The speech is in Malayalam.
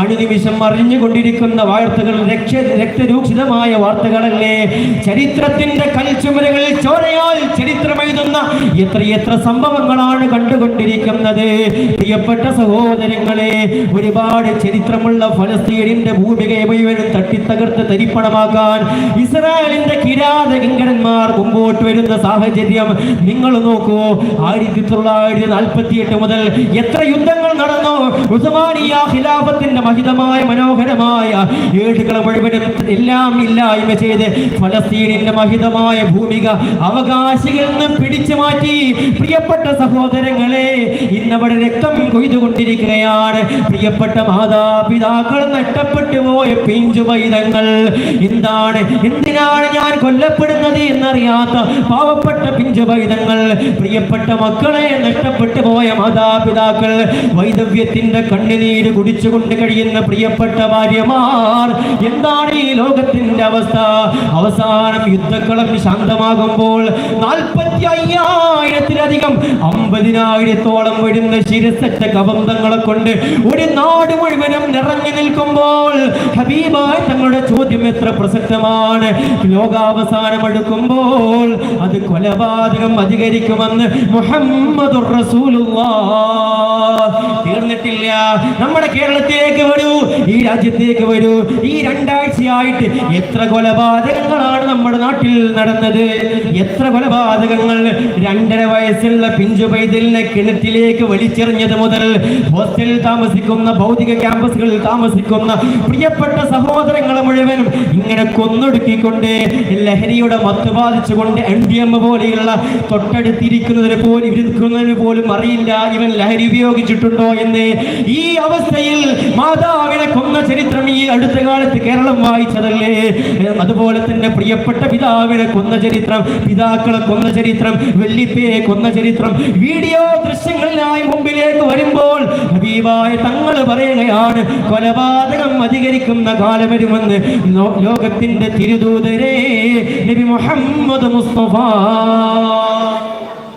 അനുനിമിഷം അറിഞ്ഞുകൊണ്ടിരിക്കുന്ന വാർത്തകൾ രക്തരൂക്ഷിതമായ വാർത്തകളല്ലേ. ചരിത്രത്തിന്റെ കൽച്ചുമരകളിൽ ചോരയാൽ ചരിത്രമെഴുതുന്ന എത്രയെത്ര സംഭവങ്ങളാണ് കണ്ടുകൊണ്ടിരിക്കുന്നത്. പ്രിയപ്പെട്ട സഹോദരങ്ങളെ, ഒരുപാട് ചരിത്രമുള്ള ഫലസ്തീനിന്റെ ഭൂമികയെ മുഴുവനും തട്ടിത്തകർത്ത് തരിപ്പണമാക്കാൻ ഇസ്രായേലിന്റെ കിരാതകിങ്കരന്മാർ മുമ്പോട്ട് വരുന്ന സാഹചര്യം നിങ്ങൾ നോക്കൂ. 1948 മുതൽ എത്ര യുദ്ധങ്ങൾ നടന്നു. ഉസ്മാനിയ ഖിലാഫത്തിന്റെ മഹിതമായ മനോഹരമായ ഏടുകൾ മുഴുവനും എല്ലാം ഇല്ലായ്മ ചെയ്ത് ഫലസ്തീനിന്റെ മഹിതമായ ഭൂമിക അവകാശികളിൽ നിന്ന് പിടിച്ചു മാറ്റി. പ്രിയപ്പെട്ട സഹോദരങ്ങളെ, ഇന്നവിടെ രക്തം കൊയ്തുകൊണ്ടിരിക്കുകയാണ്. പ്രിയപ്പെട്ട മാതാപിതാക്കൾ നഷ്ടപ്പെട്ടു പോയ പിഞ്ചു പൈതങ്ങൾ. എന്തിനാണ് ഞാൻ കൊല്ലപ്പെടുന്നത് എന്നറിയാത്ത പാവപ്പെട്ട പിഞ്ചു പൈതങ്ങൾ, പ്രിയപ്പെട്ട മക്കളെ നഷ്ടപ്പെട്ടു പോയ മാതാപിതാക്കൾ, വൈദവ്യത്തിന്റെ കണ്ണുനീര് കുടിച്ചുകൊണ്ട് കഴിയുന്ന പ്രിയപ്പെട്ട ഭാര്യമാർ. എന്താണ് ഈ ലോകത്തിന്റെ അവസ്ഥ? അവസാനം യുദ്ധക്കളം ശാന്തമാകുമ്പോൾ 45,000-ത്തിലധികം 50,000-ത്തോളം വരുന്ന ശിരസറ്റ കബന്ധങ്ങളെ കൊണ്ട് ഒരു നാട് മുഴുവനും നിറഞ്ഞു നിൽക്കുമ്പോൾ ഹബീബായ തങ്ങളുടെ ചോദ്യം എത്ര പ്രസക്തമാണ്. ലോകാവസാനം അടുക്കുമ്പോൾ അത് കൊലപാതകം അധികരിക്കുമെന്ന് മുഹമ്മദുർ റസൂലുള്ളാഹ്. തീർന്നിട്ടില്ല. നമ്മുടെ കേരളത്തിലേക്ക് വരൂ, ഈ രാജ്യത്തേക്ക് വരൂ. ഈ 2 ആഴ്ചയായിട്ട് എത്ര കൊലപാതകങ്ങളാണ് നമ്മുടെ നാട്ടിൽ നടന്നത്? എത്ര കൊലപാതകങ്ങൾ! 2.5 വയസ്സുള്ള പിഞ്ചു പൈതലിനെ കിണറ്റിലേക്ക് വലിച്ചെറിഞ്ഞത് മുതൽ ഹോസ്റ്റലിൽ താമസിക്കുന്ന, ഭൗതിക ക്യാമ്പസുകളിൽ താമസിക്കുന്ന പ്രിയപ്പെട്ട സഹോദരങ്ങളെ മുഴുവനും ഇങ്ങനെ കൊന്നൊടുക്കിക്കൊണ്ട് ലഹരിയുടെ മത്ത് ബാധിച്ചുകൊണ്ട് MDM പോലെയുള്ള തൊട്ടടുത്തിരിക്കുന്നതിന് പോലും അറിയില്ല ഇവൻ ലഹരി ഉപയോഗിച്ചിട്ടുണ്ടോ എന്ന്. ഈ അവസ്ഥയിൽ മാതാവിനെ കൊന്ന ചരിത്രം ഈ അടുത്ത കാലത്ത് കേരളം വായിച്ചതല്ലേ. അതുപോലെ തന്നെ പ്രിയപ്പെട്ട പിതാവിനെ കൊന്ന ചരിത്രം, പിതാക്കളെ കൊന്ന ചരിത്രം, വല്ലിപ്പയെ കൊന്ന ചരിത്രം വീഡിയോ ദൃശ്യങ്ങളിലായി മുമ്പിലേക്ക് വരുമ്പോൾ ഹബീബായ തങ്ങൾ പറയുകയാണ്, കൊലപാതകം അധികരിക്കുന്ന കാലം വരുമെന്ന്. ലോകത്തിന്റെ തിരുദൂതരേ നബി മുഹമ്മദ് മുസ്തഫ